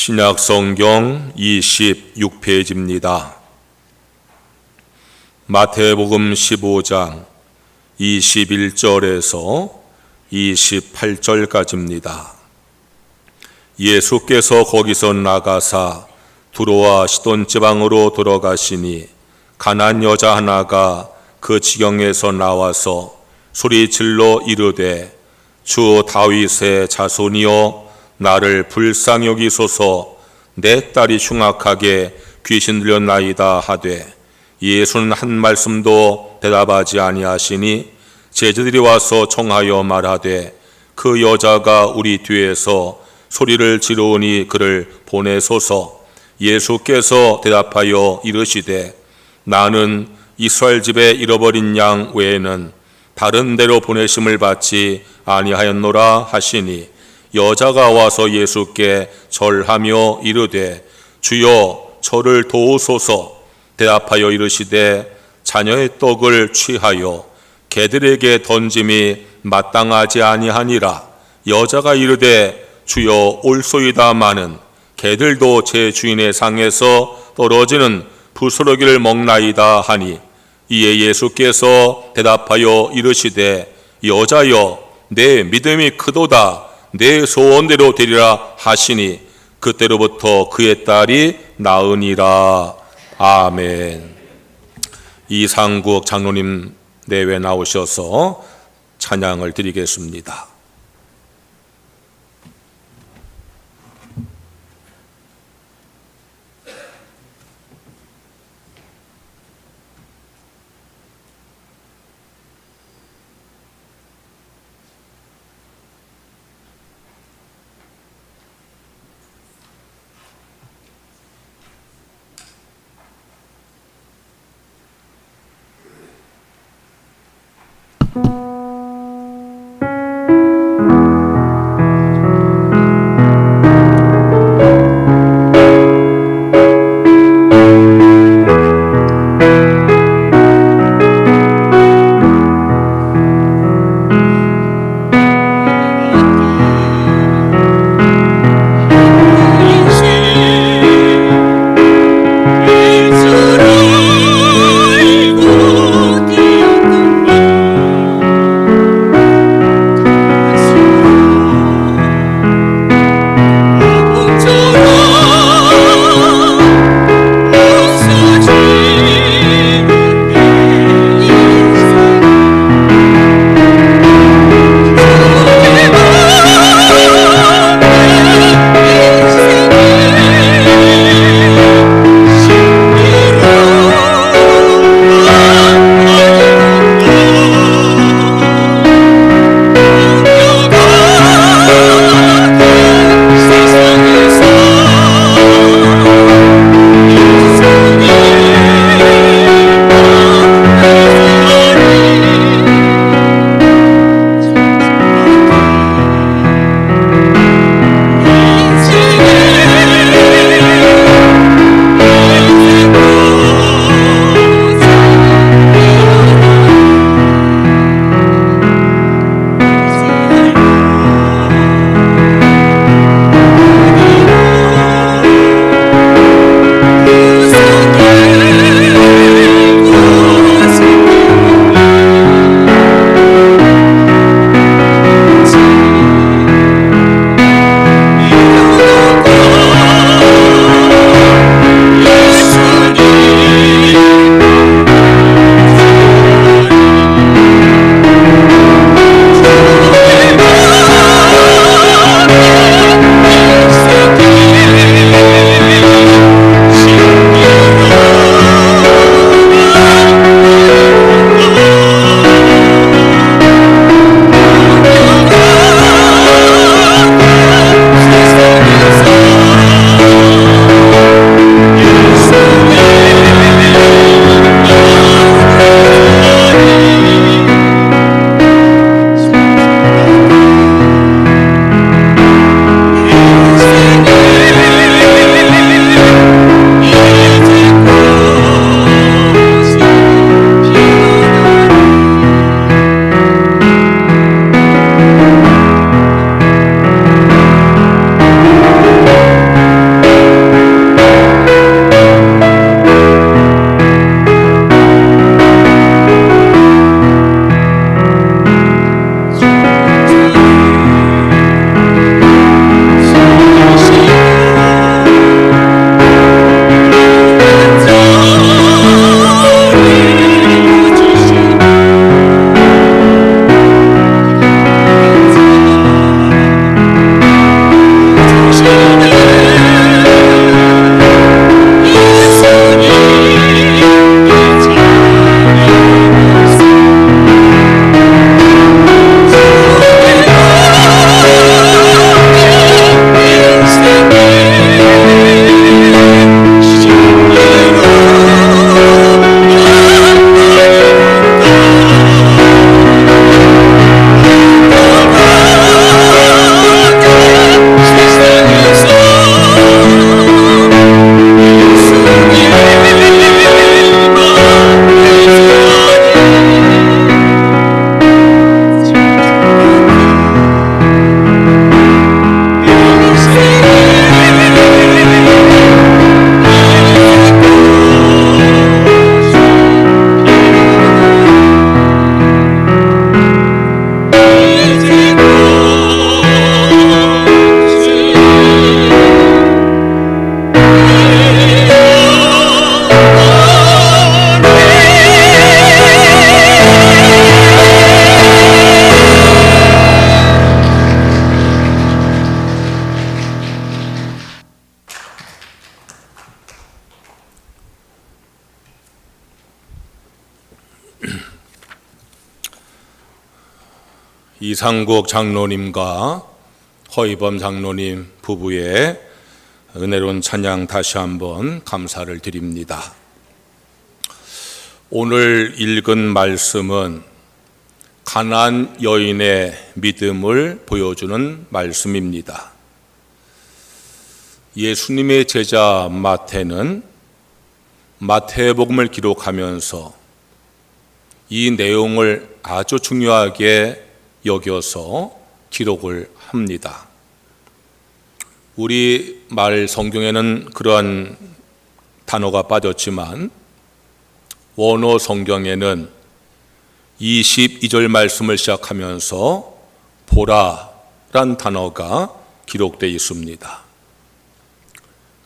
신약성경 26페이지입니다. 마태복음 15장 21절에서 28절까지입니다. 예수께서 거기서 나가사 두로와 시돈 지방으로 들어가시니 가난 여자 하나가 그 지경에서 나와서 소리질러 이르되 주 다윗의 자손이여 나를 불쌍히 여기소서, 내 딸이 흉악하게 귀신 들렸나이다 하되 예수는 한 말씀도 대답하지 아니하시니 제자들이 와서 청하여 말하되 그 여자가 우리 뒤에서 소리를 지르오니 그를 보내소서. 예수께서 대답하여 이르시되 나는 이스라엘 집에 잃어버린 양 외에는 다른 데로 보내심을 받지 아니하였노라 하시니 여자가 와서 예수께 절하며 이르되 주여 저를 도우소서. 대답하여 이르시되 자녀의 떡을 취하여 개들에게 던짐이 마땅하지 아니하니라. 여자가 이르되 주여 올소이다마는 개들도 제 주인의 상에서 떨어지는 부스러기를 먹나이다 하니 이에 예수께서 대답하여 이르시되 여자여 내 믿음이 크도다, 내 소원대로 되리라 하시니 그때로부터 그의 딸이 나으니라. 아멘. 이상국 장로님 내외 나오셔서 찬양을 드리겠습니다. 이상국 장로님과 허이범 장로님 부부의 은혜로운 찬양 다시 한번 감사를 드립니다. 오늘 읽은 말씀은 가나안 여인의 믿음을 보여주는 말씀입니다. 예수님의 제자 마태는 마태복음을 기록하면서 이 내용을 아주 중요하게 여겨서 기록을 합니다. 우리 말 성경에는 그러한 단어가 빠졌지만 원어 성경에는 22절 말씀을 시작하면서 보라란 단어가 기록되어 있습니다.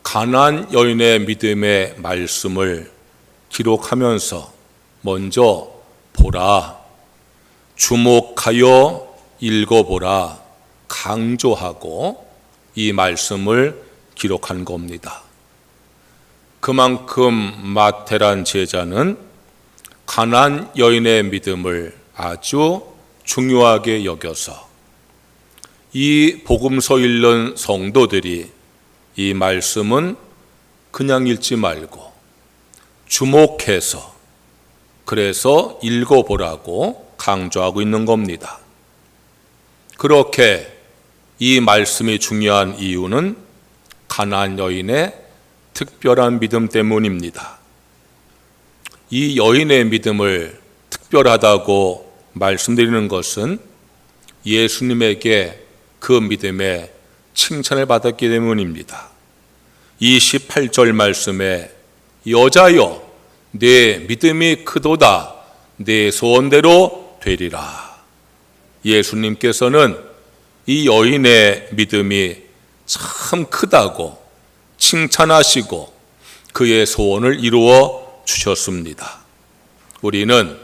가나안 여인의 믿음의 말씀을 기록하면서 먼저 보라, 주목하여 읽어보라 강조하고 이 말씀을 기록한 겁니다. 그만큼 마태란 제자는 가나안 여인의 믿음을 아주 중요하게 여겨서 이 복음서 읽는 성도들이 이 말씀은 그냥 읽지 말고 주목해서 그래서 읽어보라고 강조하고 있는 겁니다. 그렇게 이 말씀이 중요한 이유는 가나안 여인의 특별한 믿음 때문입니다. 이 여인의 믿음을 특별하다고 말씀드리는 것은 예수님에게 그 믿음에 칭찬을 받았기 때문입니다. 28절 말씀에 여자여 내 믿음이 크도다 내 소원대로 되리라. 예수님께서는 이 여인의 믿음이 참 크다고 칭찬하시고 그의 소원을 이루어 주셨습니다. 우리는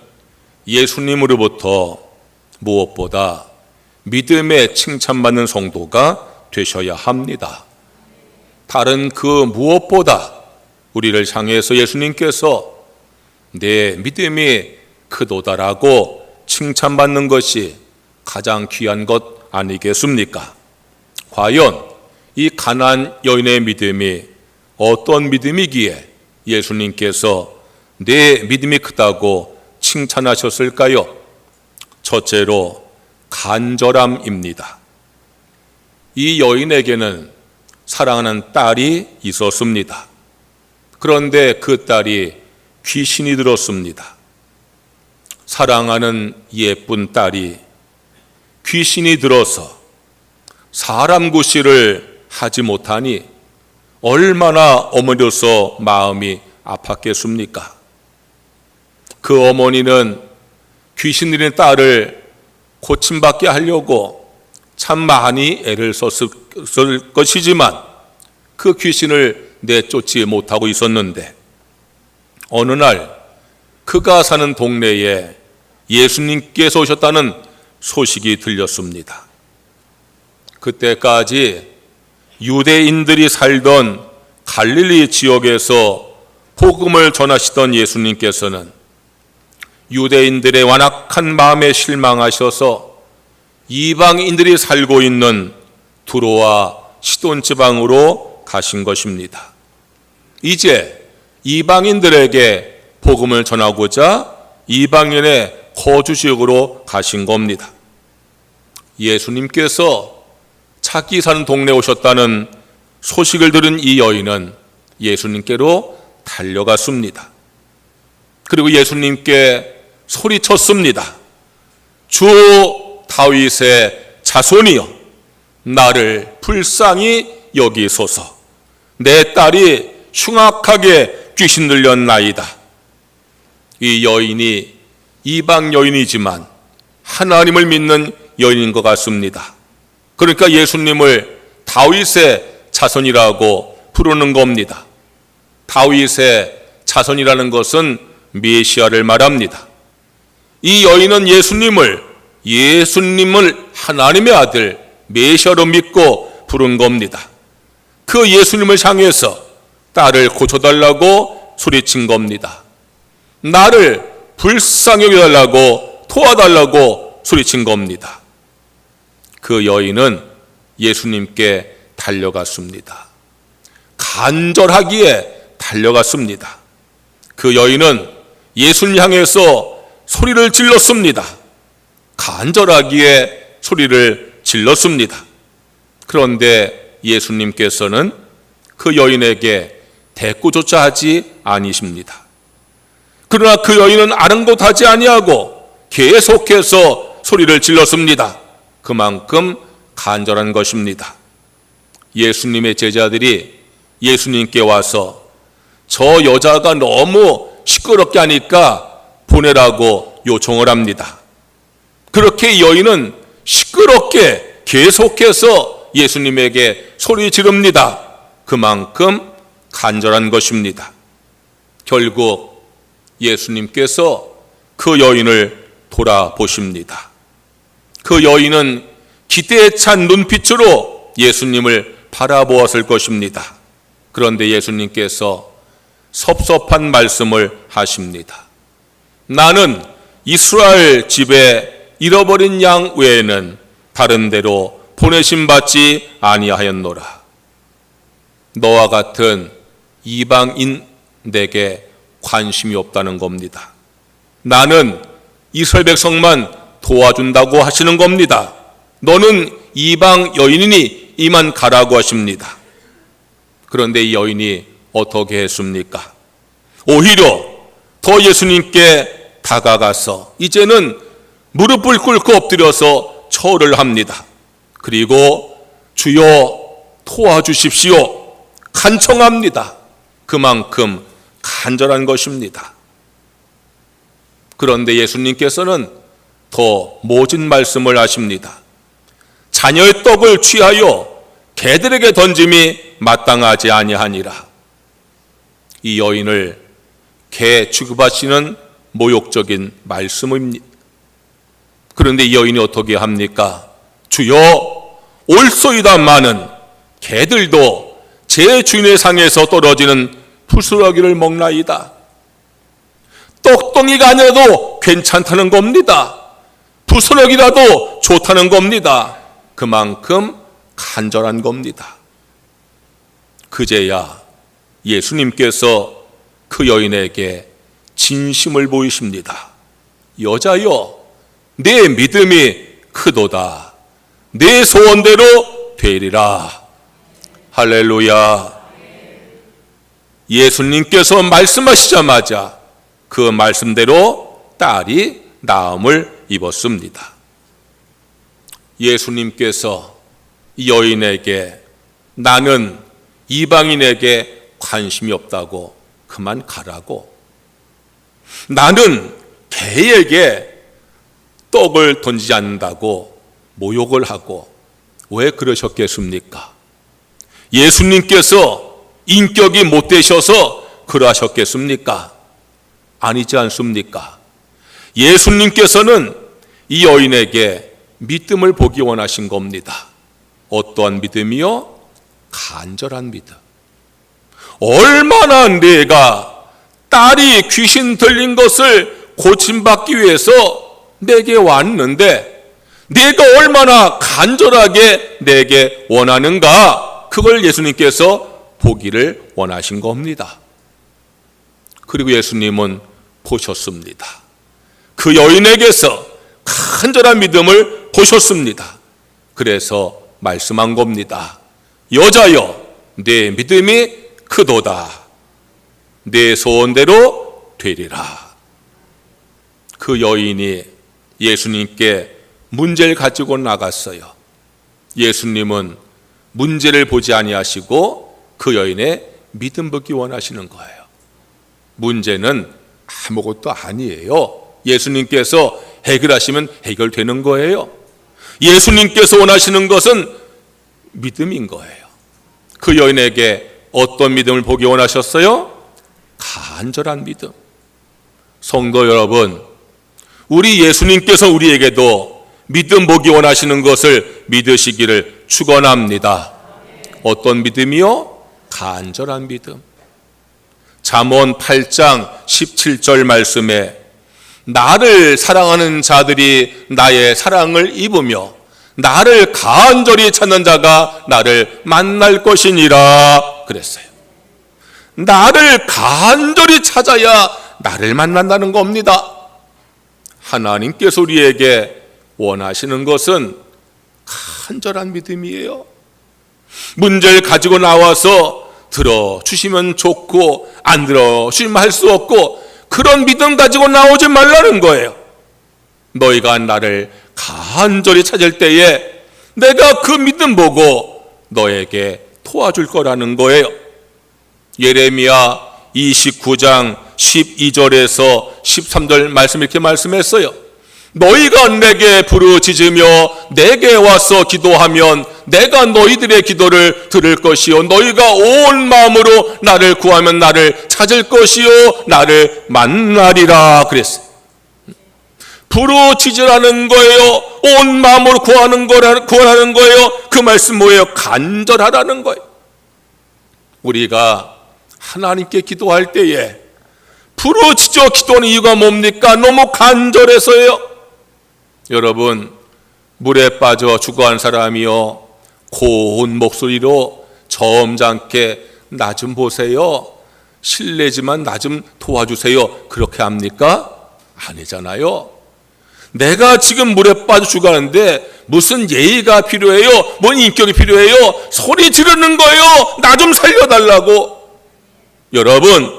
예수님으로부터 무엇보다 믿음에 칭찬받는 성도가 되셔야 합니다. 다른 그 무엇보다 우리를 향해서 예수님께서 내 믿음이 크도다라고 칭찬받는 것이 가장 귀한 것 아니겠습니까? 과연 이 가나안 여인의 믿음이 어떤 믿음이기에 예수님께서 내 믿음이 크다고 칭찬하셨을까요? 첫째로 간절함입니다. 이 여인에게는 사랑하는 딸이 있었습니다. 그런데 그 딸이 귀신이 들었습니다. 사랑하는 예쁜 딸이 귀신이 들어서 사람 구실을 하지 못하니 얼마나 어머니로서 마음이 아팠겠습니까? 그 어머니는 귀신 들린 딸을 고침받게 하려고 참 많이 애를 썼을 것이지만 그 귀신을 내쫓지 못하고 있었는데 어느 날 그가 사는 동네에 예수님께서 오셨다는 소식이 들렸습니다. 그때까지 유대인들이 살던 갈릴리 지역에서 복음을 전하시던 예수님께서는 유대인들의 완악한 마음에 실망하셔서 이방인들이 살고 있는 두로와 시돈 지방으로 가신 것입니다. 이제 이방인들에게 복음을 전하고자 이방인의 거주 지역으로 가신 겁니다. 예수님께서 자기 사는 동네에 오셨다는 소식을 들은 이 여인은 예수님께로 달려갔습니다. 그리고 예수님께 소리쳤습니다. 주 다윗의 자손이여 나를 불쌍히 여기소서. 내 딸이 흉악하게 귀신 들렸나이다. 이 여인이 이방 여인이지만 하나님을 믿는 여인인 것 같습니다. 그러니까 예수님을 다윗의 자손이라고 부르는 겁니다. 다윗의 자손이라는 것은 메시아를 말합니다. 이 여인은 예수님을 하나님의 아들 메시아로 믿고 부른 겁니다. 그 예수님을 향해서 딸을 고쳐달라고 소리친 겁니다. 나를 불쌍히 여겨달라고 도와달라고 소리친 겁니다. 그 여인은 예수님께 달려갔습니다. 간절하기에 달려갔습니다. 그 여인은 예수님 향해서 소리를 질렀습니다. 간절하기에 소리를 질렀습니다. 그런데 예수님께서는 그 여인에게 대꾸조차 하지 아니십니다. 그러나 그 여인은 아랑곳하지 아니하고 계속해서 소리를 질렀습니다. 그만큼 간절한 것입니다. 예수님의 제자들이 예수님께 와서 저 여자가 너무 시끄럽게 하니까 보내라고 요청을 합니다. 그렇게 여인은 시끄럽게 계속해서 예수님에게 소리 지릅니다. 그만큼 간절한 것입니다. 결국 예수님께서 그 여인을 돌아보십니다. 그 여인은 기대에 찬 눈빛으로 예수님을 바라보았을 것입니다. 그런데 예수님께서 섭섭한 말씀을 하십니다. 나는 이스라엘 집에 잃어버린 양 외에는 다른 데로 보내심 받지 아니하였노라. 너와 같은 이방인 내게 관심이 없다는 겁니다. 나는 이스라엘 백성만 도와준다고 하시는 겁니다. 너는 이방 여인이니 이만 가라고 하십니다. 그런데 이 여인이 어떻게 했습니까? 오히려 더 예수님께 다가가서 이제는 무릎을 꿇고 엎드려서 절을 합니다. 그리고 주여 도와주십시오 간청합니다. 그만큼 간절한 것입니다. 그런데 예수님께서는 더 모진 말씀을 하십니다. 자녀의 떡을 취하여 개들에게 던짐이 마땅하지 아니하니라. 이 여인을 개 취급하시는 모욕적인 말씀입니다. 그런데 이 여인이 어떻게 합니까? 주여 올소이다마는 개들도 제 주인의 상에서 떨어지는 부스러기를 먹나이다. 떡덩이가 아니라도 괜찮다는 겁니다. 부스러기라도 좋다는 겁니다. 그만큼 간절한 겁니다. 그제야 예수님께서 그 여인에게 진심을 보이십니다. 여자여, 내 믿음이 크도다. 내 소원대로 되리라. 할렐루야. 예수님께서 말씀하시자마자 그 말씀대로 딸이 나음을 입었습니다. 예수님께서 이 여인에게 나는 이방인에게 관심이 없다고 그만 가라고, 나는 개에게 떡을 던지지 않는다고 모욕을 하고 왜 그러셨겠습니까? 예수님께서 인격이 못되셔서 그러하셨겠습니까? 아니지 않습니까? 예수님께서는 이 여인에게 믿음을 보기 원하신 겁니다. 어떠한 믿음이요? 간절한 믿음. 얼마나 내가 딸이 귀신 들린 것을 고침받기 위해서 내게 왔는데 내가 얼마나 간절하게 내게 원하는가, 그걸 예수님께서 보기를 원하신 겁니다. 그리고 예수님은 보셨습니다. 그 여인에게서 간절한 믿음을 보셨습니다. 그래서 말씀한 겁니다. 여자여, 내 믿음이 크도다. 내 소원대로 되리라. 그 여인이 예수님께 문제를 가지고 나갔어요. 예수님은 문제를 보지 아니하시고 그 여인의 믿음 보기 원하시는 거예요. 문제는 아무것도 아니에요. 예수님께서 해결하시면 해결되는 거예요. 예수님께서 원하시는 것은 믿음인 거예요. 그 여인에게 어떤 믿음을 보기 원하셨어요? 간절한 믿음. 성도 여러분, 우리 예수님께서 우리에게도 믿음 보기 원하시는 것을 믿으시기를 축원합니다. 어떤 믿음이요? 간절한 믿음. 잠언 8장 17절 말씀에 나를 사랑하는 자들이 나의 사랑을 입으며 나를 간절히 찾는 자가 나를 만날 것이니라 그랬어요. 나를 간절히 찾아야 나를 만난다는 겁니다. 하나님께서 우리에게 원하시는 것은 간절한 믿음이에요. 문제를 가지고 나와서 들어주시면 좋고 안 들어주시면 할 수 없고 그런 믿음 가지고 나오지 말라는 거예요. 너희가 나를 간절히 찾을 때에 내가 그 믿음 보고 너에게 도와줄 거라는 거예요. 예레미야 29장 12절에서 13절 말씀 이렇게 말씀했어요. 너희가 내게 부르짖으며 내게 와서 기도하면 내가 너희들의 기도를 들을 것이요 너희가 온 마음으로 나를 구하면 나를 찾을 것이요 나를 만나리라 그랬어요. 부르짖으라는 거예요. 온 마음으로 구하는 거예요. 그 말씀 뭐예요? 간절하라는 거예요. 우리가 하나님께 기도할 때에 부르짖어 기도하는 이유가 뭡니까? 너무 간절해서예요. 여러분, 물에 빠져 죽어간 사람이요 고운 목소리로 점잖게 나 좀 보세요, 실례지만 나 좀 도와주세요, 그렇게 합니까? 아니잖아요. 내가 지금 물에 빠져 죽어가는데 무슨 예의가 필요해요? 뭔 인격이 필요해요? 소리 지르는 거예요. 나 좀 살려달라고. 여러분,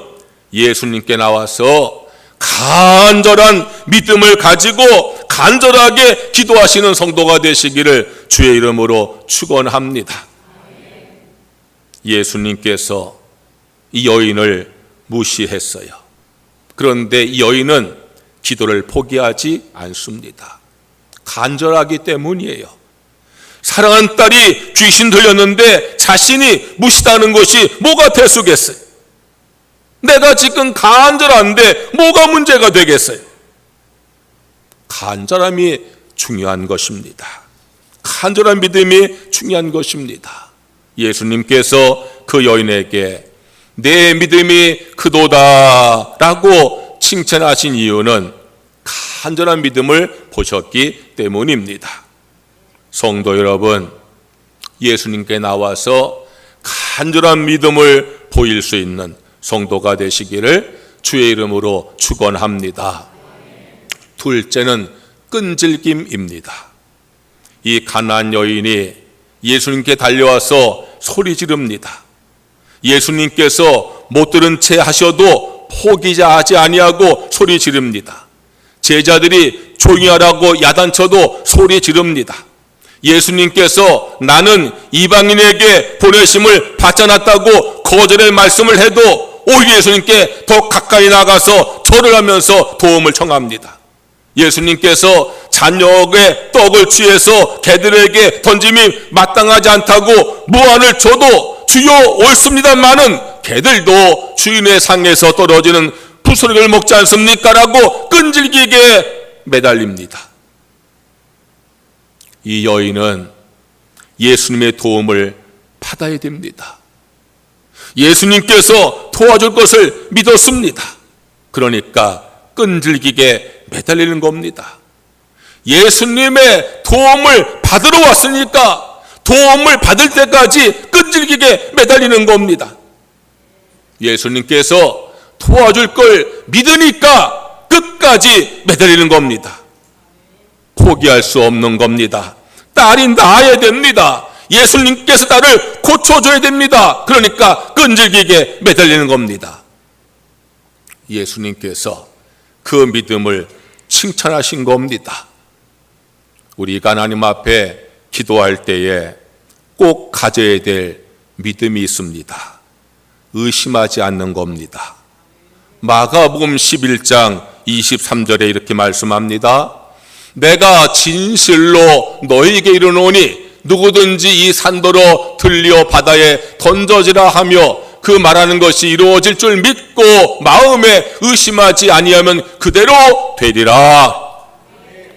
예수님께 나와서 간절한 믿음을 가지고 간절하게 기도하시는 성도가 되시기를 주의 이름으로 축원합니다. 예수님께서 이 여인을 무시했어요. 그런데 이 여인은 기도를 포기하지 않습니다. 간절하기 때문이에요. 사랑하는 딸이 귀신 들렸는데 자신이 무시다는 것이 뭐가 대수겠어요? 내가 지금 간절한데 뭐가 문제가 되겠어요? 간절함이 중요한 것입니다. 간절한 믿음이 중요한 것입니다. 예수님께서 그 여인에게 내 믿음이 크도다 라고 칭찬하신 이유는 간절한 믿음을 보셨기 때문입니다. 성도 여러분, 예수님께 나와서 간절한 믿음을 보일 수 있는 성도가 되시기를 주의 이름으로 축원합니다. 둘째는 끈질김입니다. 이 가나안 여인이 예수님께 달려와서 소리 지릅니다. 예수님께서 못 들은 채 하셔도 포기하지 아니하고 소리 지릅니다. 제자들이 조용히 하라고 야단쳐도 소리 지릅니다. 예수님께서 나는 이방인에게 보내심을 받지 않았다고 거절의 말씀을 해도 오히려 예수님께 더 가까이 나가서 절을 하면서 도움을 청합니다. 예수님께서 잔여의 떡을 취해서 개들에게 던짐이 마땅하지 않다고 무안을 줘도 주여 옳습니다마는 개들도 주인의 상에서 떨어지는 부스러기를 먹지 않습니까? 라고 끈질기게 매달립니다. 이 여인은 예수님의 도움을 받아야 됩니다. 예수님께서 도와줄 것을 믿었습니다. 그러니까 끈질기게 매달리는 겁니다. 예수님의 도움을 받으러 왔으니까 도움을 받을 때까지 끈질기게 매달리는 겁니다. 예수님께서 도와줄 걸 믿으니까 끝까지 매달리는 겁니다. 포기할 수 없는 겁니다. 딸이 나아야 됩니다. 예수님께서 나를 고쳐줘야 됩니다. 그러니까 끈질기게 매달리는 겁니다. 예수님께서 그 믿음을 칭찬하신 겁니다. 우리가 하나님 앞에 기도할 때에 꼭 가져야 될 믿음이 있습니다. 의심하지 않는 겁니다. 마가복음 11장 23절에 이렇게 말씀합니다. 내가 진실로 너희에게 이르노니 누구든지 이 산더러 들려 바다에 던져지라 하며 그 말하는 것이 이루어질 줄 믿고 마음에 의심하지 아니하면 그대로 되리라.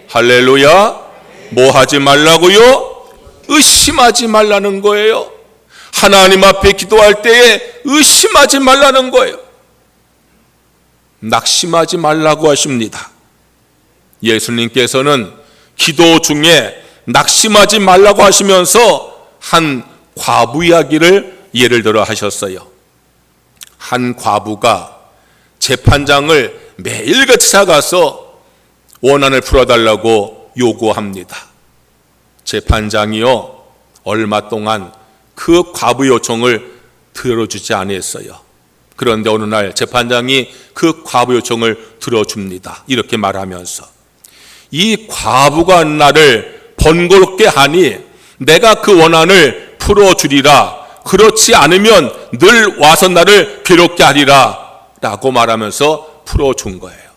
할렐루야. 뭐 하지 말라고요? 의심하지 말라는 거예요. 하나님 앞에 기도할 때에 의심하지 말라는 거예요. 낙심하지 말라고 하십니다. 예수님께서는 기도 중에 낙심하지 말라고 하시면서 한 과부 이야기를 예를 들어 하셨어요. 한 과부가 재판장을 매일같이 찾아가서 원한을 풀어달라고 요구합니다. 재판장이요, 얼마 동안 그 과부 요청을 들어주지 않았어요. 그런데 어느 날 재판장이 그 과부 요청을 들어줍니다. 이렇게 말하면서, 이 과부가 나를 번거롭게 하니 내가 그 원한을 풀어주리라. 그렇지 않으면 늘 와서 나를 괴롭게 하리라 라고 말하면서 풀어준 거예요.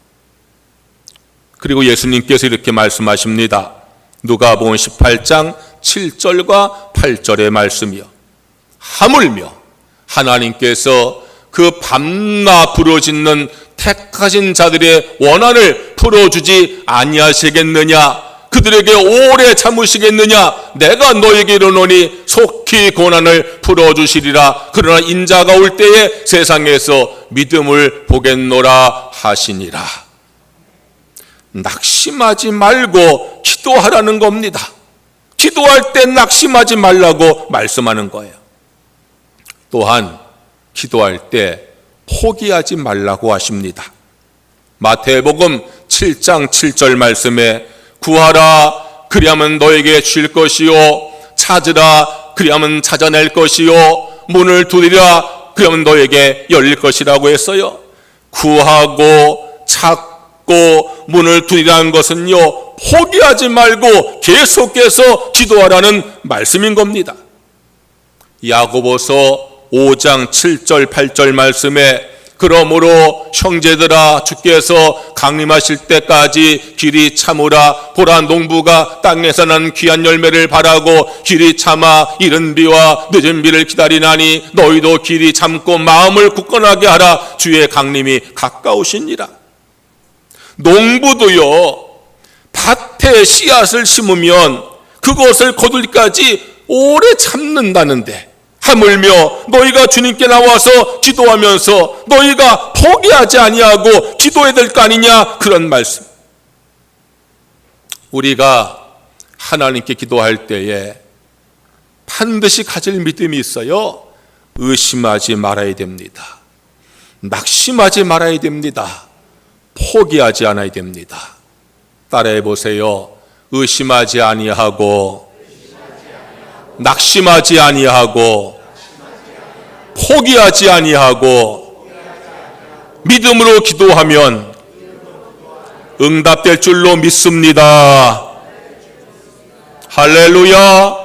그리고 예수님께서 이렇게 말씀하십니다. 누가복음 18장 7절과 8절의 말씀이요, 하물며 하나님께서 그 밤낮 부르짖는 택하신 자들의 원한을 풀어주지 아니하시겠느냐? 그들에게 오래 참으시겠느냐? 내가 너에게 이르노니 속히 고난을 풀어주시리라. 그러나 인자가 올 때에 세상에서 믿음을 보겠노라 하시니라. 낙심하지 말고 기도하라는 겁니다. 기도할 때 낙심하지 말라고 말씀하는 거예요. 또한 기도할 때 포기하지 말라고 하십니다. 마태복음 7장 7절 말씀에 구하라 그리하면 너에게 줄 것이요, 찾으라 그리하면 찾아낼 것이요, 문을 두드리라 그러면 너에게 열릴 것이라고 했어요. 구하고 찾고 문을 두드리라는 것은요, 포기하지 말고 계속해서 기도하라는 말씀인 겁니다. 야고보서 5장 7절 8절 말씀에 그러므로 형제들아 주께서 강림하실 때까지 길이 참으라. 보라 농부가 땅에서 난 귀한 열매를 바라고 길이 참아 이른 비와 늦은 비를 기다리나니 너희도 길이 참고 마음을 굳건하게 하라. 주의 강림이 가까우시니라. 농부도요, 밭에 씨앗을 심으면 그것을 거둘까지 오래 참는다는데, 하물며 너희가 주님께 나와서 기도하면서 너희가 포기하지 아니하고 기도해야 될 거 아니냐, 그런 말씀. 우리가 하나님께 기도할 때에 반드시 가질 믿음이 있어요. 의심하지 말아야 됩니다. 낙심하지 말아야 됩니다. 포기하지 않아야 됩니다. 따라해 보세요. 의심하지 아니하고, 낙심하지 아니하고, 포기하지 아니하고, 믿음으로 기도하면 응답될 줄로 믿습니다. 할렐루야.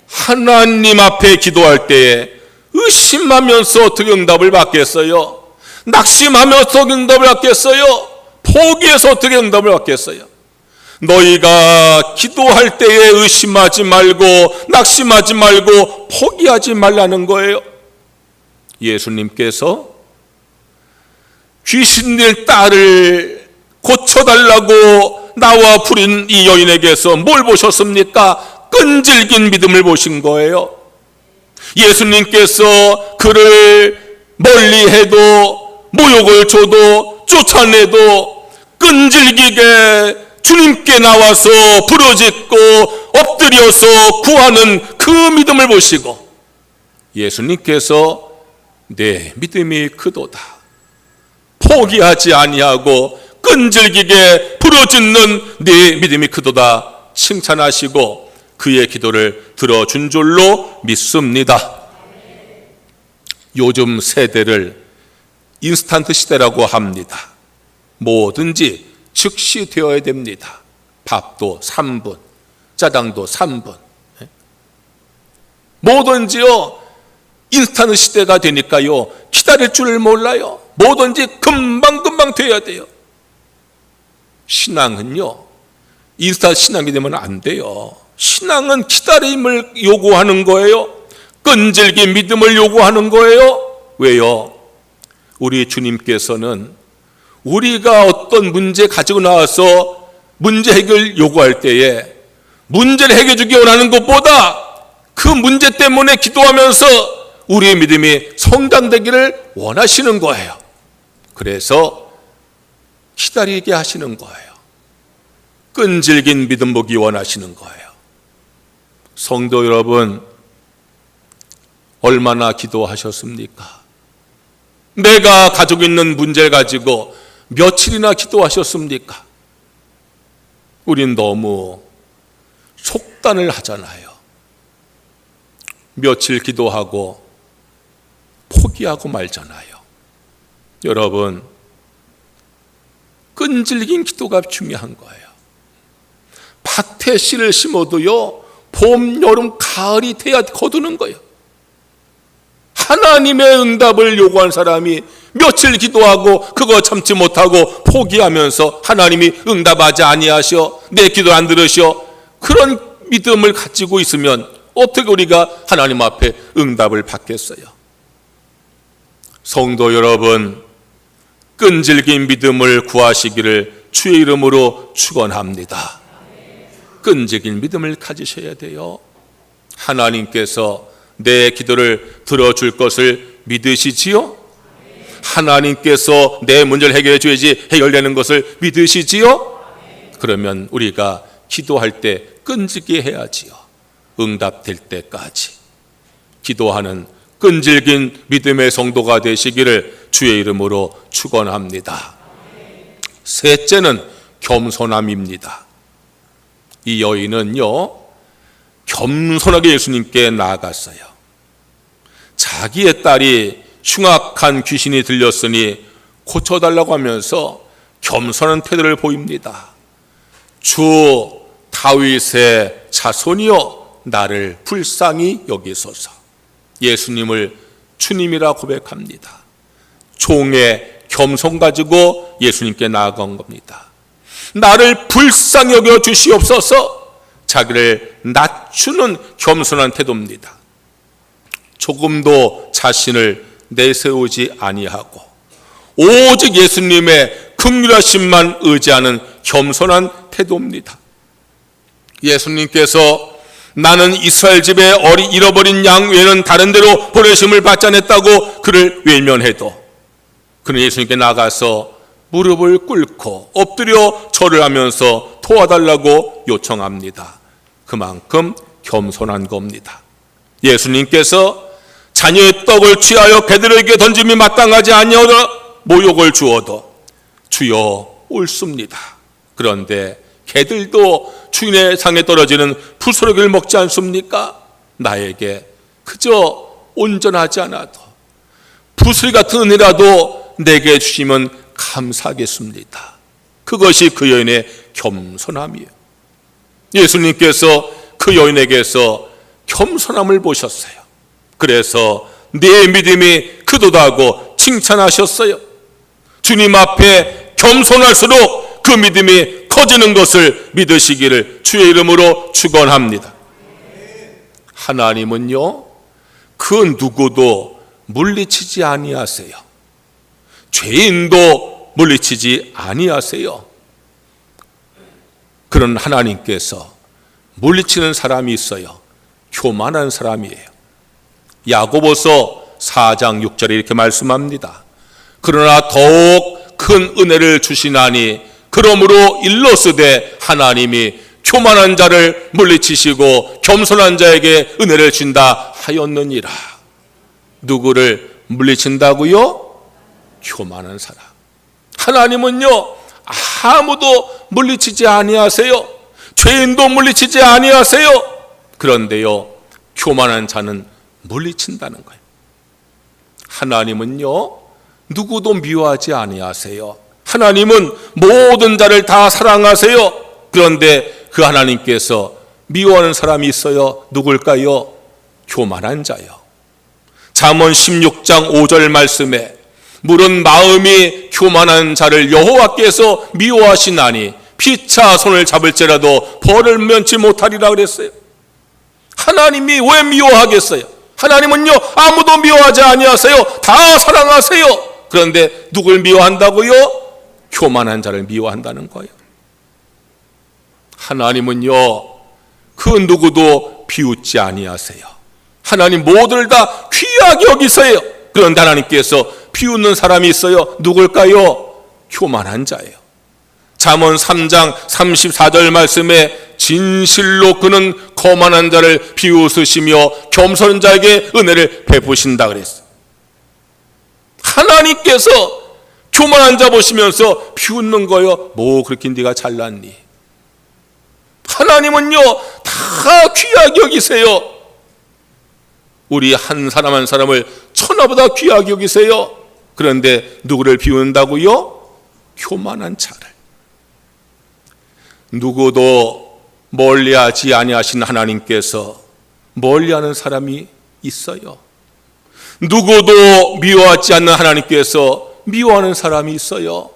하나님 앞에 기도할 때에 의심하면서 어떻게 응답을 받겠어요? 낙심하면서 어떻게 응답을 받겠어요? 포기해서 어떻게 응답을 받겠어요? 너희가 기도할 때에 의심하지 말고 낙심하지 말고 포기하지 말라는 거예요. 예수님께서 귀신들 딸을 고쳐달라고 나와 부린 이 여인에게서 뭘 보셨습니까? 끈질긴 믿음을 보신 거예요. 예수님께서 그를 멀리해도 모욕을 줘도 쫓아내도 끈질기게 주님께 나와서 부르짖고 엎드려서 구하는 그 믿음을 보시고 예수님께서 내 믿음이 크도다, 포기하지 아니하고 끈질기게 부르짖는 내 믿음이 크도다 칭찬하시고 그의 기도를 들어준 줄로 믿습니다. 요즘 세대를 인스턴트 시대라고 합니다. 뭐든지 즉시 되어야 됩니다. 밥도 3분, 짜장도 3분. 뭐든지요, 인스턴트 시대가 되니까요, 기다릴 줄을 몰라요. 뭐든지 금방금방 돼야 돼요. 신앙은요, 인스턴트 신앙이 되면 안 돼요. 신앙은 기다림을 요구하는 거예요. 끈질긴 믿음을 요구하는 거예요. 왜요? 우리 주님께서는 우리가 어떤 문제 가지고 나와서 문제 해결 요구할 때에 문제를 해결해 주기 원하는 것보다 그 문제 때문에 기도하면서 우리의 믿음이 성장되기를 원하시는 거예요. 그래서 기다리게 하시는 거예요. 끈질긴 믿음 보기 원하시는 거예요. 성도 여러분, 얼마나 기도하셨습니까? 내가 가지고 있는 문제를 가지고 며칠이나 기도하셨습니까? 우린 너무 속단을 하잖아요. 며칠 기도하고 포기하고 말잖아요. 여러분, 끈질긴 기도가 중요한 거예요. 밭에 씨를 심어도요, 봄, 여름, 가을이 돼야 거두는 거예요. 하나님의 응답을 요구한 사람이 며칠 기도하고 그거 참지 못하고 포기하면서 하나님이 응답하지 아니하셔, 내 기도 안 들으셔, 그런 믿음을 가지고 있으면 어떻게 우리가 하나님 앞에 응답을 받겠어요? 성도 여러분, 끈질긴 믿음을 구하시기를 주의 이름으로 축원합니다. 끈질긴 믿음을 가지셔야 돼요. 하나님께서 내 기도를 들어줄 것을 믿으시지요? 하나님께서 내 문제를 해결해 줘야지 해결되는 것을 믿으시지요? 그러면 우리가 기도할 때 끈질기게 해야지요. 응답될 때까지. 기도하는 끈질긴 믿음의 성도가 되시기를 주의 이름으로 축원합니다. 셋째는 겸손함입니다. 이 여인은요, 겸손하게 예수님께 나아갔어요. 자기의 딸이 흉악한 귀신이 들렸으니 고쳐달라고 하면서 겸손한 태도를 보입니다. 주 다윗의 자손이여, 나를 불쌍히 여기소서. 예수님을 주님이라 고백합니다. 종의 겸손 가지고 예수님께 나아간 겁니다. 나를 불쌍히 여겨 주시옵소서. 자기를 낮추는 겸손한 태도입니다. 조금도 자신을 내세우지 아니하고 오직 예수님의 긍휼하심만 의지하는 겸손한 태도입니다. 예수님께서 나는 이스라엘 집에 잃어버린 양 외에는 다른 데로 보내심을 받지 않았다고 그를 외면해도 그는 예수님께 나가서 무릎을 꿇고 엎드려 절을 하면서 도와달라고 요청합니다. 그만큼 겸손한 겁니다. 예수님께서 자녀의 떡을 취하여 개들에게 던짐이 마땅하지 아니하여 모욕을 주어도 주여 옳습니다. 그런데 개들도 주인의 상에 떨어지는 푸스러기를 먹지 않습니까? 나에게 그저 온전하지 않아도 푸스러기 같은 은혜라도 내게 주시면 감사하겠습니다. 그것이 그 여인의 겸손함이에요. 예수님께서 그 여인에게서 겸손함을 보셨어요. 그래서 네 믿음이 크도다고 칭찬하셨어요. 주님 앞에 겸손할수록 그 믿음이 커지는 것을 믿으시기를 주의 이름으로 축원합니다. 하나님은요, 그 누구도 물리치지 아니하세요. 죄인도 물리치지 아니하세요. 그런 하나님께서 물리치는 사람이 있어요. 교만한 사람이에요. 야고보서 4장 6절에 이렇게 말씀합니다. 그러나 더욱 큰 은혜를 주시나니 그러므로 일러스되 하나님이 교만한 자를 물리치시고 겸손한 자에게 은혜를 준다 하였느니라. 누구를 물리친다고요? 교만한 사람. 하나님은요, 아무도 물리치지 아니하세요. 죄인도 물리치지 아니하세요. 그런데요, 교만한 자는 물리친다는 거예요. 하나님은요, 누구도 미워하지 아니하세요. 하나님은 모든 자를 다 사랑하세요. 그런데 그 하나님께서 미워하는 사람이 있어요. 누굴까요? 교만한 자요. 잠언 16장 5절 말씀에 물은 마음이 교만한 자를 여호와께서 미워하시나니 피차 손을 잡을지라도 벌을 면치 못하리라 그랬어요. 하나님이 왜 미워하겠어요? 하나님은요, 아무도 미워하지 아니하세요. 다 사랑하세요. 그런데 누굴 미워한다고요? 교만한 자를 미워한다는 거예요. 하나님은요, 그 누구도 비웃지 아니하세요. 하나님 모두를 다 귀하게 여기세요. 그런데 하나님께서 비웃는 사람이 있어요. 누굴까요? 교만한 자예요. 잠언 3장 34절 말씀에 진실로 그는 거만한 자를 비웃으시며 겸손한 자에게 은혜를 베푸신다 그랬어요. 하나님께서 교만한 자 보시면서 비웃는 거요. 뭐 그렇게 네가 잘났니? 하나님은요 다 귀하게 여기세요. 우리 한 사람 한 사람을 천하보다 귀하게 여기세요. 그런데 누구를 비운다고요? 교만한 자를. 누구도 멀리하지 아니하신 하나님께서 멀리하는 사람이 있어요. 누구도 미워하지 않는 하나님께서 미워하는 사람이 있어요.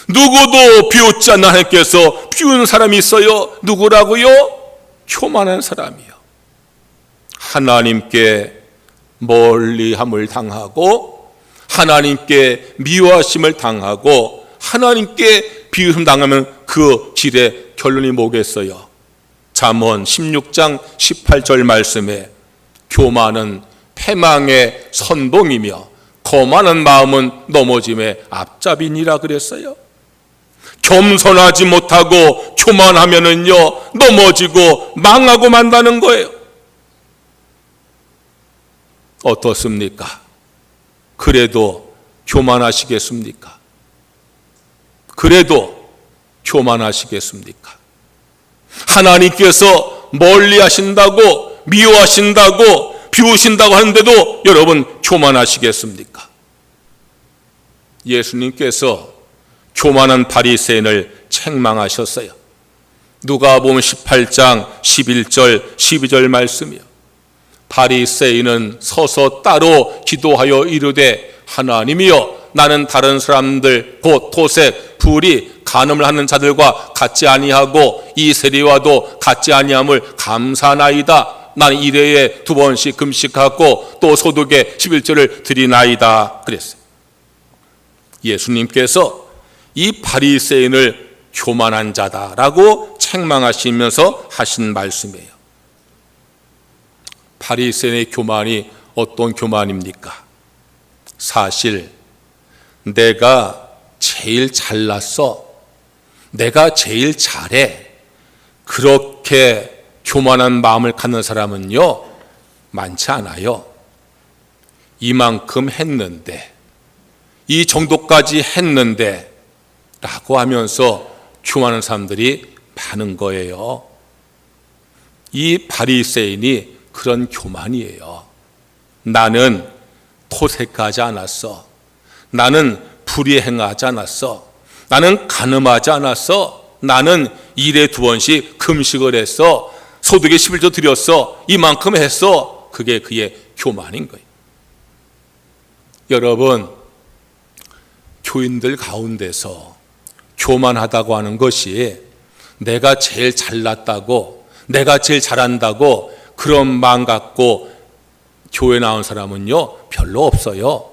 누구도 비웃지 않는 하나님께서 비우는 사람이 있어요. 누구라고요? 교만한 사람이요. 하나님께 멀리함을 당하고 하나님께 미워하심을 당하고 하나님께 비웃음 당하면 그 길의 결론이 뭐겠어요? 잠언 16장 18절 말씀에 교만은 패망의 선봉이며 거만한 마음은 넘어짐의 앞잡이니라 그랬어요. 겸손하지 못하고 교만하면은요 넘어지고 망하고 만다는 거예요. 어떻습니까? 그래도 교만하시겠습니까? 그래도 교만하시겠습니까? 하나님께서 멀리 하신다고 미워하신다고 비우신다고 하는데도 여러분 교만하시겠습니까? 예수님께서 교만한 바리새인을 책망하셨어요. 누가복음 18장 11절 12절 말씀이요. 바리새인은 서서 따로 기도하여 이르되 하나님이여 나는 다른 사람들 곧 토색 불이 간음을 하는 자들과 같지 아니하고 이 세리와도 같지 아니함을 감사나이다. 나는 일회에 2번씩 금식하고 또 소득에 11조를 드리나이다 그랬어요. 예수님께서 이 바리새인을 교만한 자다라고 책망하시면서 하신 말씀이에요. 바리새인의 교만이 어떤 교만입니까? 사실 내가 제일 잘났어, 내가 제일 잘해, 그렇게 교만한 마음을 갖는 사람은요 많지 않아요. 이만큼 했는데, 이 정도까지 했는데 라고 하면서 교만한 사람들이 많은 거예요. 이 바리새인이 그런 교만이에요. 나는 토색하지 않았어, 나는 불의행하지 않았어, 나는 간음하지 않았어, 나는 일에 2번씩 금식을 했어, 소득에 11조 드렸어, 이만큼 했어. 그게 그의 교만인 거예요. 여러분, 교인들 가운데서 교만하다고 하는 것이 내가 제일 잘났다고, 내가 제일 잘한다고 그런 마음 갖고 교회 나온 사람은요 별로 없어요.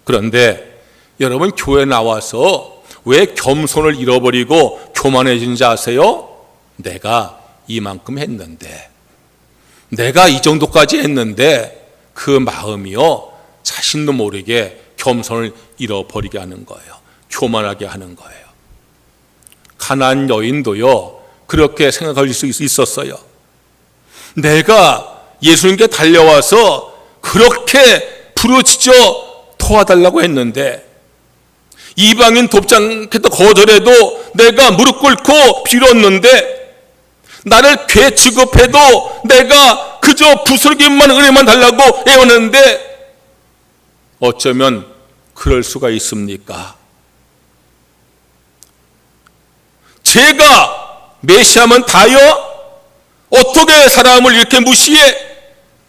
그런데 여러분, 교회 나와서 왜 겸손을 잃어버리고 교만해진지 아세요? 내가 이만큼 했는데, 내가 이 정도까지 했는데 그 마음이요 자신도 모르게 겸손을 잃어버리게 하는 거예요. 교만하게 하는 거예요. 가나안 여인도요 그렇게 생각할 수 있었어요. 내가 예수님께 달려와서 그렇게 부르짖어 도와달라고 했는데, 이방인 돕지 않겠다 거절해도 내가 무릎 꿇고 빌었는데, 나를 괴 취급해도 내가 그저 부스러기만 은혜만 달라고 애원했는데 어쩌면 그럴 수가 있습니까? 제가 메시아면 다요? 어떻게 사람을 이렇게 무시해?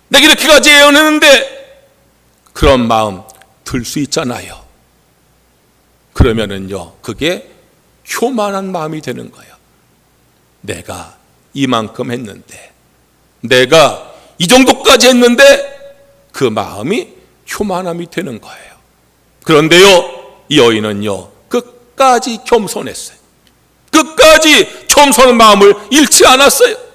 내가 이렇게까지 애원했는데, 그런 마음 들 수 있잖아요. 그러면은요 그게 교만한 마음이 되는 거예요. 내가 이만큼 했는데, 내가 이 정도까지 했는데 그 마음이 교만함이 되는 거예요. 그런데요 이 여인은요 끝까지 겸손했어요. 끝까지 겸손한 마음을 잃지 않았어요.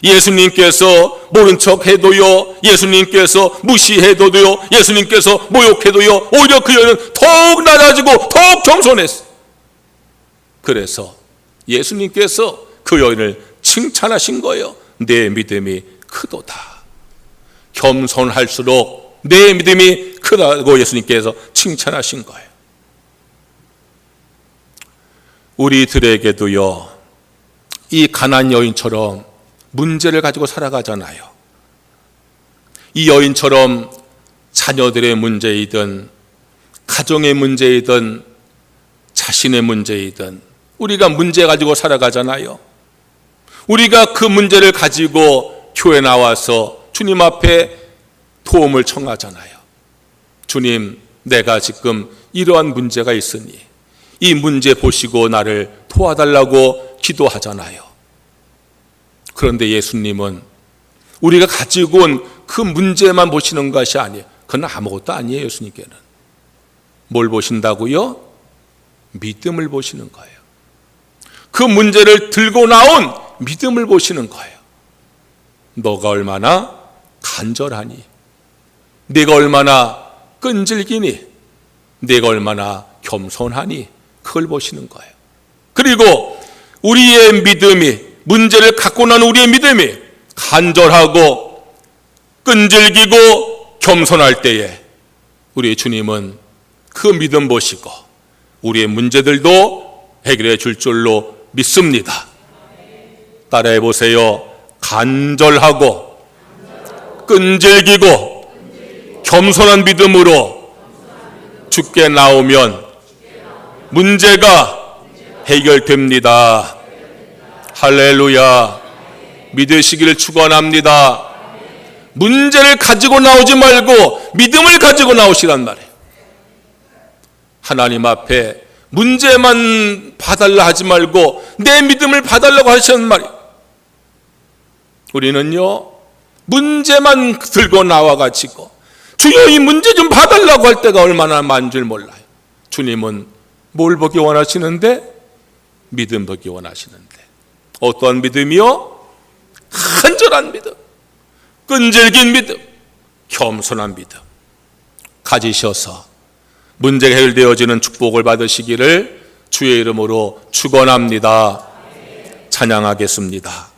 예수님께서 모른 척 해도요, 예수님께서 무시해도요, 예수님께서 모욕해도요, 오히려 그 여인은 더욱 낮아지고 더욱 겸손했어요. 그래서 예수님께서 그 여인을 칭찬하신 거예요. 내 믿음이 크도다. 겸손할수록 내 믿음이 크다고 예수님께서 칭찬하신 거예요. 우리들에게도요, 이 가나안 여인처럼 문제를 가지고 살아가잖아요. 이 여인처럼 자녀들의 문제이든 가정의 문제이든 자신의 문제이든 우리가 문제 가지고 살아가잖아요. 우리가 그 문제를 가지고 교회 나와서 주님 앞에 도움을 청하잖아요. 주님, 내가 지금 이러한 문제가 있으니 이 문제 보시고 나를 도와달라고 기도하잖아요. 그런데 예수님은 우리가 가지고 온 그 문제만 보시는 것이 아니에요. 그건 아무것도 아니에요. 예수님께는 뭘 보신다고요? 믿음을 보시는 거예요. 그 문제를 들고 나온 믿음을 보시는 거예요. 너가 얼마나 간절하니, 네가 얼마나 끈질기니, 네가 얼마나 겸손하니, 그걸 보시는 거예요. 그리고 우리의 믿음이, 문제를 갖고 난 우리의 믿음이 간절하고 끈질기고 겸손할 때에 우리 주님은 그 믿음 보시고 우리의 문제들도 해결해 줄 줄로 믿습니다. 따라해 보세요. 간절하고 끈질기고 겸손한 믿음으로 주께 나오면 문제가 해결됩니다. 할렐루야. 믿으시기를 축원합니다. 문제를 가지고 나오지 말고 믿음을 가지고 나오시란 말이에요. 하나님 앞에 문제만 봐달라 하지 말고 내 믿음을 봐달라고 하시는 말이에요. 우리는요, 문제만 들고 나와가지고 주여 이 문제 좀 봐달라고 할 때가 얼마나 많은 줄 몰라요. 주님은 뭘 보기 원하시는데? 믿음 보기 원하시는데. 어떠한 믿음이요? 간절한 믿음, 끈질긴 믿음, 겸손한 믿음 가지셔서 문제가 해결되어지는 축복을 받으시기를 주의 이름으로 축원합니다. 찬양하겠습니다.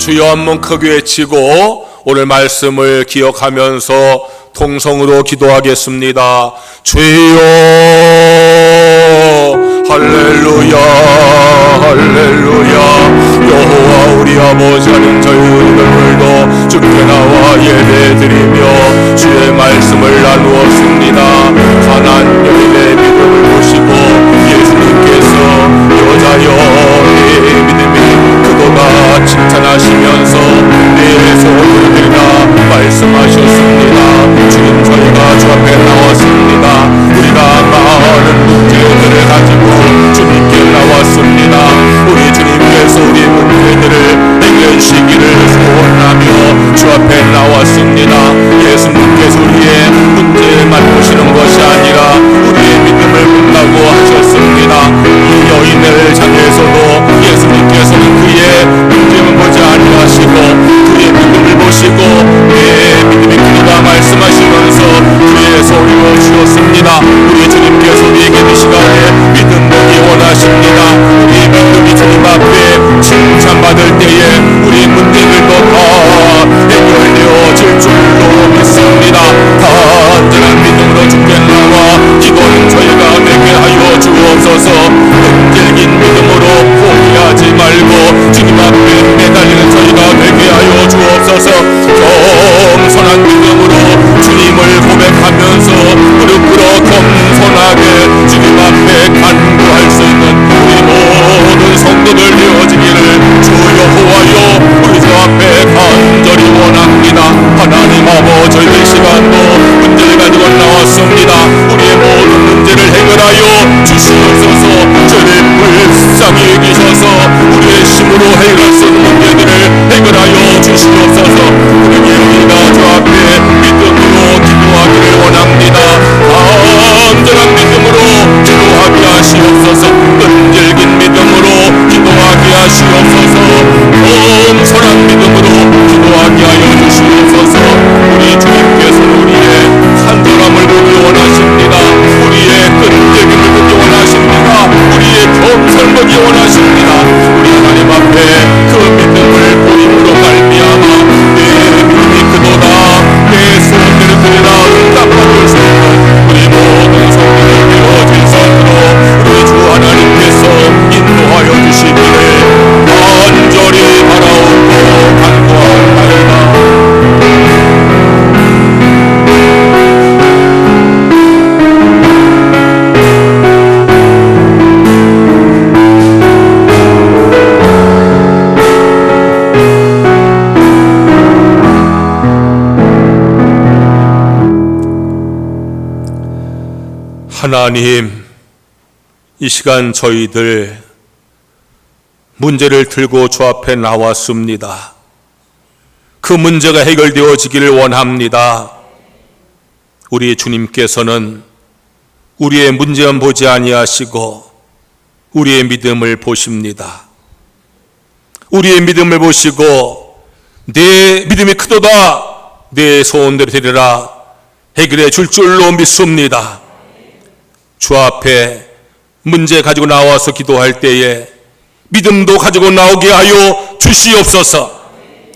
주여 한번 크게 외치고 오늘 말씀을 기억하면서 통성으로 기도하겠습니다. 주여 할렐루야 할렐루야. 여호와 우리 아버지 하나님, 저희 오늘도 주께 나와 예배드리며 주의 말씀을 나누었습니다. 가난 여인의 믿음을 보시고 예수님께서 여자여 내 믿음이 크도다 칭찬하시면서 내 소원을 드리라 말씀하셨습니다. 주님, 저희가 주 앞에 나왔습니다. 우리가 많은 문제들을 가지고 주님께 나왔습니다. 우리 주님께서 우리 문제들을 해결시기를 소원하며 주 앞에 나왔습니다. 예수님께서 우리의 문제만 보시는 것이 아니라 우리의 믿음을 본다고 하셨습니다. 이 여인을 향해서도 예수님께서는 그의 문제만 보지 아니하시고 그의 믿음을 보시고 내 믿음이 크다 말씀하시면서 그의 소리로 주었습니다. 우리 주님께서 우리에게 이 시간에 믿음 보기 원하십니다. 우리 믿음이 주님 앞에 칭찬받을 때에 우리 문제들도 다 해결되어질 줄로 믿습니다. 단전한 믿음으로 주께 나와 기도는 저희가 내게 하여 주옵소서. 끈질긴 믿음으로 포기하지 말고 주님 앞에 매달리는 저희가 되게 하여 주옵소서. 겸손한 믿음으로 주님을 고백하면서 무릎 꿇어 겸손하게 주님 앞에 간구할 수 있는 우리 모든 성도들 되어지기를 주 여호와여 우리 주 앞에 간절히 원합니다. 하나님 아버지, 이 시간도 문제를 가지고 나왔습니다. 우리의 모든 문제를 해결하여 주시옵소서. 저를 불쌍히 여기셔서 우리의 힘으로 해결할 수 있는 문제들을 해결하여 주시옵소서. 우리가 주 앞에 믿음으로 기도하기를 원합니다. 간절한 믿음으로 기도하게 하시옵소서. 끈질긴 믿음으로 기도하게 하시옵소서. 겸손한 믿음으로 기도하게 하여 주시옵소서. 우리 주님께서는 우리의 간절함을 보기 원하십니다. 우리의 끈질김을 보기 원하십니다. 우리의 겸손을 보기 원하십니다. 우리 하나님 앞에 그 믿음을 보임으로 말미암아 내 믿음이 크도다 내 소원대로 드리라 응답받을 수 있는 우리 모든 성도들 되어질 수 있도록 우리 주 하나님께서 인도하여 주시기를 간절히 바라옵고 간구하옵나이다. 하나님, 이 시간 저희들 문제를 들고 주 앞에 나왔습니다. 그 문제가 해결되어지기를 원합니다. 우리 주님께서는 우리의 문제만 보지 아니하시고 우리의 믿음을 보십니다. 우리의 믿음을 보시고 내 믿음이 크도다 내 소원대로 되리라 해결해 줄 줄로 믿습니다. 주 앞에 문제 가지고 나와서 기도할 때에 믿음도 가지고 나오게 하여 주시옵소서.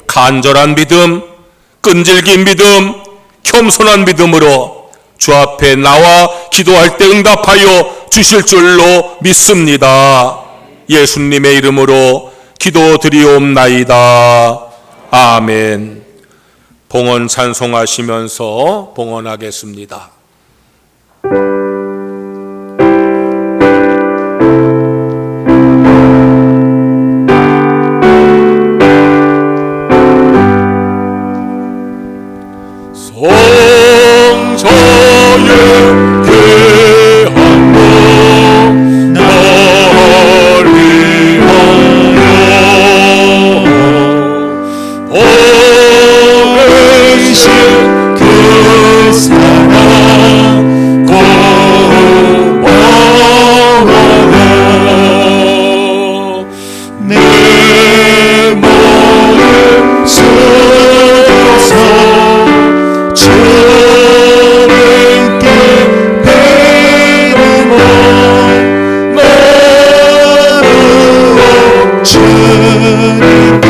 간절한 믿음, 끈질긴 믿음, 겸손한 믿음으로 주 앞에 나와 기도할 때 응답하여 주실 줄로 믿습니다. 예수님의 이름으로 기도드리옵나이다. 아멘. 봉헌 찬송하시면서 봉헌하겠습니다. 주님께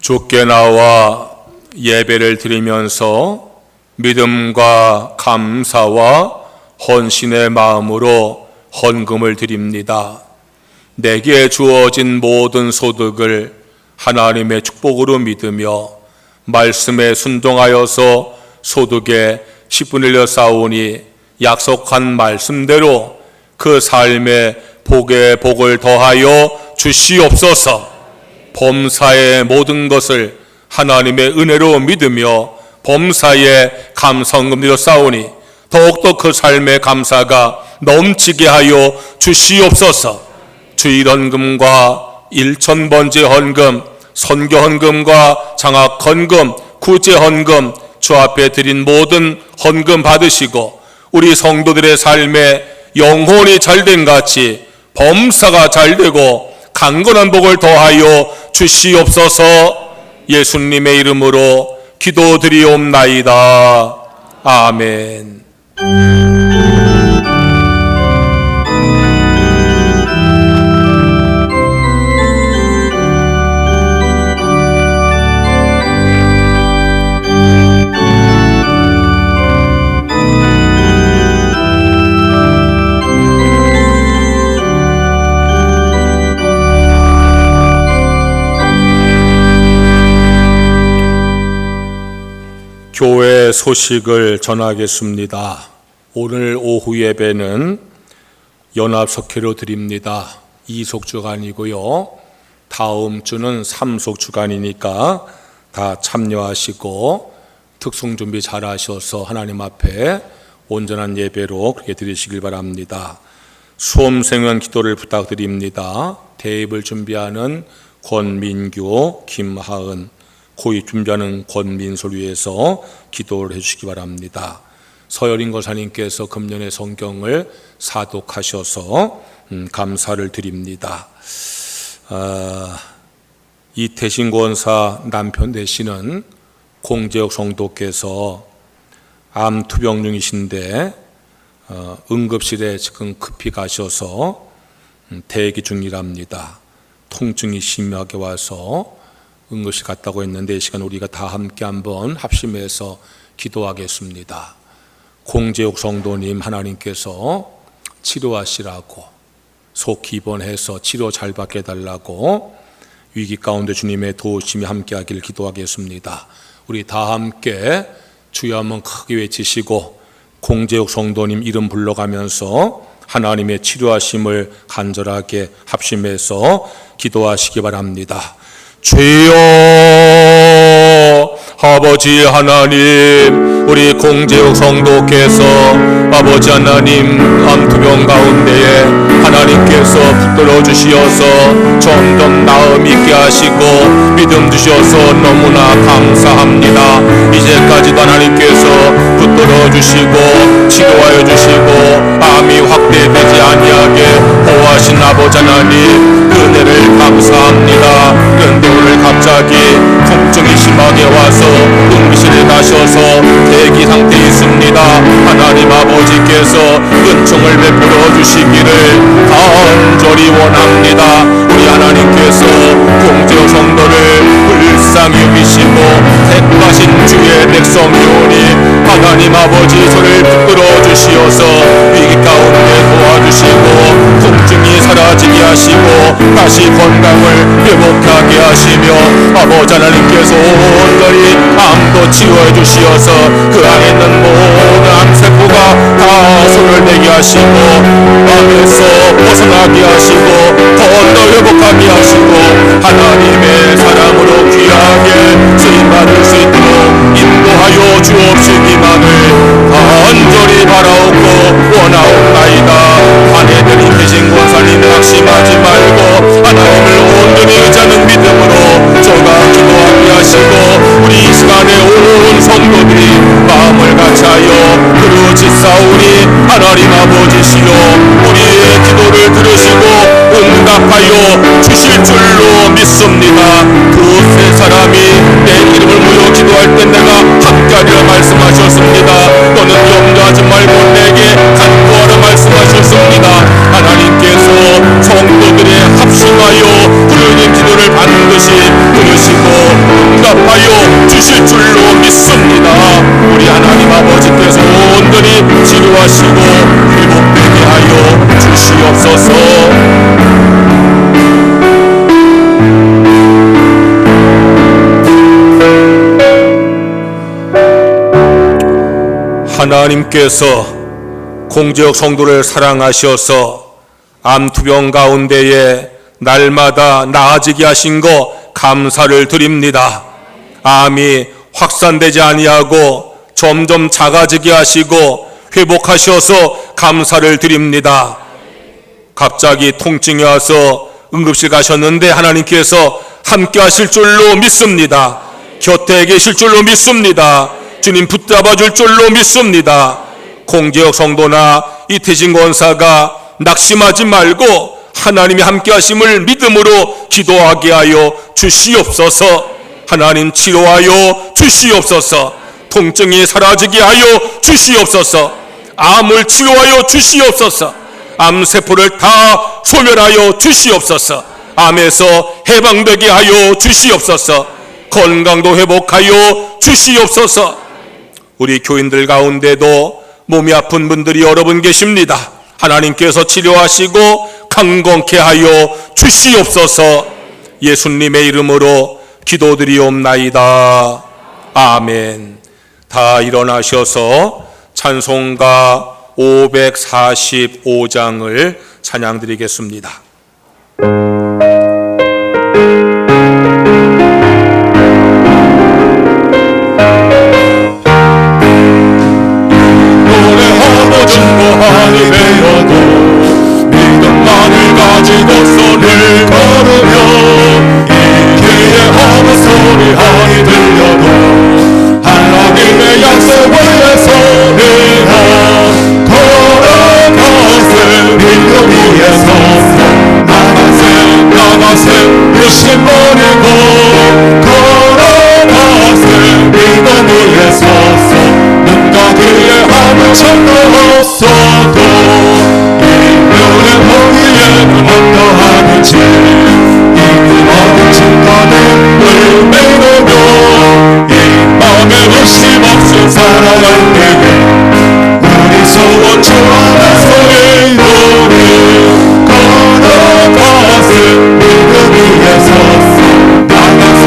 주께 나와 예배를 드리면서 믿음과 감사와 헌신의 마음으로 헌금을 드립니다. 내게 주어진 모든 소득을 하나님의 축복으로 믿으며 말씀에 순종하여서 소득의 10분의 1을 쌓으니 약속한 말씀대로 그 삶에 복에 복을 더하여 주시옵소서. 범사의 모든 것을 하나님의 은혜로 믿으며 범사에 감사헌금으로 쌓으니 더욱더 그 삶의 감사가 넘치게 하여 주시옵소서. 주일헌금과 일천번제 헌금, 선교헌금과 장학헌금, 구제헌금, 주 앞에 드린 모든 헌금 받으시고 우리 성도들의 삶에 영혼이 잘된 같이 범사가 잘되고 강건한 복을 더하여 주시옵소서. 예수님의 이름으로 기도드리옵나이다. 아멘. 교회 소식을 전하겠습니다. 오늘 오후 예배는 연합석회로 드립니다. 2속 주간이고요. 다음 주는 3속 주간이니까 다 참여하시고 특송 준비 잘 하셔서 하나님 앞에 온전한 예배로 그렇게 드리시길 바랍니다. 수험생원 기도를 부탁드립니다. 대입을 준비하는 권민규, 김하은, 고입 준비하는 권민솔 위해서 기도를 해주시기 바랍니다. 서여린 권사님께서 금년의 성경을 사독하셔서 감사를 드립니다. 이태신 권사 남편 되시는 공재혁 성도께서 암 투병 중이신데 응급실에 지금 급히 가셔서 대기 중이랍니다. 통증이 심하게 와서 응급실 갔다고 했는데 이 시간 우리가 다 함께 한번 합심해서 기도하겠습니다. 공재욱 성도님 하나님께서 치료하시라고 속히 입원해서 치료 잘 받게 해달라고 위기 가운데 주님의 도우심이 함께하기를 기도하겠습니다. 우리 다 함께 주여 한번 크게 외치시고 공재욱 성도님 이름 불러가면서 하나님의 치료하심을 간절하게 합심해서 기도하시기 바랍니다. 주여 아버지 하나님, 우리 공재욱 성도께서 아버지 하나님 암투병 가운데에 하나님께서 붙들어 주시어서 점점 나음 있게 하시고 믿음 주셔서 너무나 감사합니다. 이제까지도 하나님께서 붙들어 주시고 치료하여 주시고 암이 확대되지 아니하게 보호하신 아버지 하나님 은혜를 감사합니다. 그런데 오늘 갑자기 통증이 심하게 와서 응급실에 가셔서 대기 상태에 있습니다. 하나님 아버지께서 은총을 베풀어 주시기를 간절히 원합니다. 우리 하나님께서 공재욱 성도를 불쌍히 여기시고 택하신 주의 백성이오니 하나님 아버지 저를 붙들어 주시어서 위기 가운데 도와주시고 통증이 사라지게 하시고 다시 건강을 회복하게 하시며 아버지 하나님께서 온전히 암도 치유해 주시어서 그 안에 있는 모든 암세포가 다 손을 내게 하시고 암에서 벗어나게 하시고 더 회복하게 하시고 하나님의 사랑으로 귀하게 쓰임받을 수 있도록 인도하여 주옵시기만을 간절히 바라옵고 원하옵나이다. 아내들이 계신 권사님 낙심하지 말고 하나님을 온전히 의지하는 믿음으로 저가 기도하게 하시고 우리 이 시간에 온 성도들이 마음을 같이하여 부르짖사오니 하나님 아버지시여 우리의 기도를 들으시고 응답하여 주실 줄로 믿습니다. 두세 사람이 내 이름을 모여 기도할 때 내가 함께하리라 말씀하셨습니다. 너는 염려하지 말고 내게 간구하라 말씀하셨습니다. 하나님께서 성도들의 합심하여 부르는 기도를 반드시 들으시고 응답하여 주실 줄로 믿습니다. 우리 하나님 아버지께서 온전히 치료하시고 회복되게 하여 주시옵소서. 하나님께서 공적 성도를 사랑하셔서 암투병 가운데에 날마다 나아지게 하신 거 감사를 드립니다. 암이 확산되지 아니하고 점점 작아지게 하시고 회복하셔서 감사를 드립니다. 갑자기 통증이 와서 응급실 가셨는데 하나님께서 함께 하실 줄로 믿습니다. 곁에 계실 줄로 믿습니다. 주님 붙잡아 줄 줄로 믿습니다. 공지역 성도나 이태진 권사가 낙심하지 말고 하나님이 함께 하심을 믿음으로 기도하게 하여 주시옵소서. 하나님 치료하여 주시옵소서. 통증이 사라지게 하여 주시옵소서. 암을 치료하여 주시옵소서. 암세포를 다 소멸하여 주시옵소서. 암에서 해방되게 하여 주시옵소서. 건강도 회복하여 주시옵소서. 우리 교인들 가운데도 몸이 아픈 분들이 여러 분 계십니다. 하나님께서 치료하시고 강건케 하여 주시옵소서. 예수님의 이름으로 기도드리옵나이다. 아멘. 다 일어나셔서 찬송가 545장을 찬양드리겠습니다. 노래하고 증거하니 되어도 믿음만을 가지고 손을 걸으며 이기에 하는 소리하니 들려도 하나님의 약속을 서리라. 걸어가세 믿음 위에 서서 나가세 욕심 버리고 걸어가세 믿음 위에 서서 눈과 귀에 아무 창도 없어도 이별의 허리에는 어떠하는지 이그 어린 증거는 늘 매우며 이 마음에 의심 없이 살아갈 때에 우리 소원 주 안에서 이루리. 걸어가세 믿음 위에 서서 나가세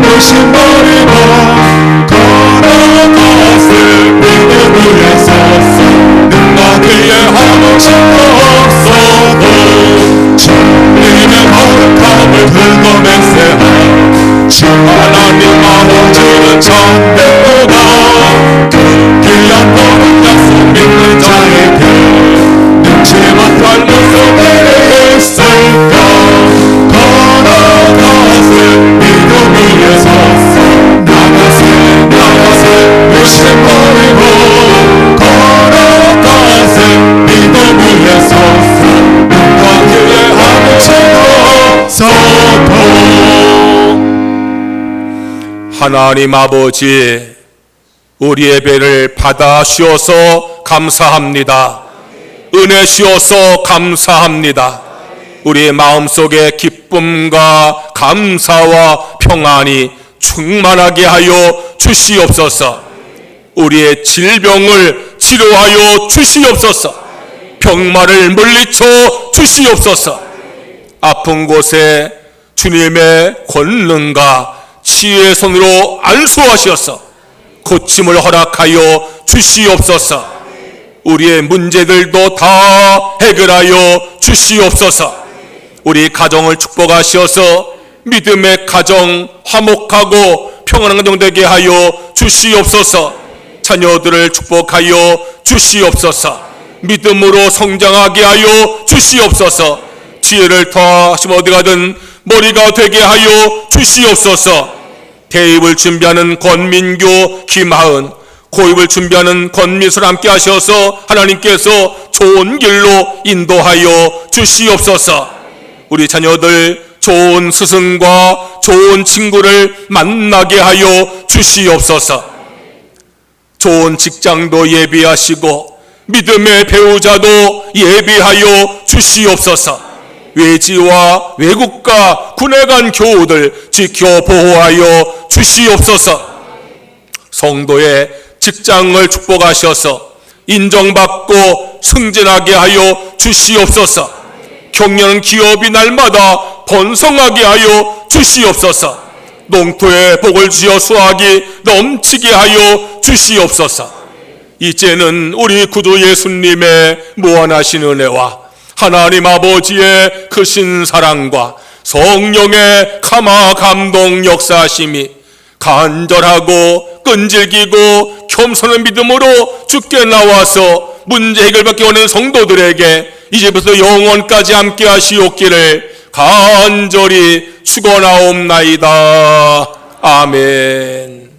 의심 버리고 걸어가세 믿음 위에 서서 눈과 귀에 아무 증거 없어도 주님의 거룩함을 들고 맹세하 주 하나님 아버지는 참되도다. 그 귀한 거룩 약속 믿는 자에게 능치 못할 모습이 있을까. 걸어가세 믿음 위에 서서 나가세 욕심 버리고 걸어가세 믿음 위에 서서 눈과 귀에 아무 증거 없어도. 하나님 아버지, 우리 예배를 받아 주셔서 감사합니다. 은혜 주셔서 감사합니다. 우리의 마음속에 기쁨과 감사와 평안이 충만하게 하여 주시옵소서. 우리의 질병을 치료하여 주시옵소서. 병마를 물리쳐 주시옵소서. 아픈 곳에 주님의 권능과 치유의 손으로 안수하셔서 고침을 허락하여 주시옵소서. 우리의 문제들도 다 해결하여 주시옵소서. 우리 가정을 축복하셔서 믿음의 가정 화목하고 평안한 가정 되게 하여 주시옵소서. 주시옵소서. 자녀들을 축복하여 주시옵소서. 믿음으로 성장하게 하여 주시옵소서. 지혜를 더하시면 어디 가든 머리가 되게 하여 주시옵소서. 대입을 준비하는 권민교, 김하은, 고입을 준비하는 권미술 함께 하셔서 하나님께서 좋은 길로 인도하여 주시옵소서. 우리 자녀들 좋은 스승과 좋은 친구를 만나게 하여 주시옵소서. 좋은 직장도 예비하시고 믿음의 배우자도 예비하여 주시옵소서. 외지와 외국과 군에 간 교우들 지켜 보호하여 주시옵소서. 성도의 직장을 축복하셔서 인정받고 승진하게 하여 주시옵소서. 경영 기업이 날마다 번성하게 하여 주시옵소서. 농토에 복을 지어 수확이 넘치게 하여 주시옵소서. 이제는 우리 구주 예수님의 무한하신 은혜와 하나님 아버지의 크신 사랑과 성령의 감화 감동 역사하심이 간절하고 끈질기고 겸손한 믿음으로 주께 나와서 문제 해결받기 원하는 성도들에게 이제부터 영원까지 함께 하시옵기를 간절히 축원하옵나이다. 아멘.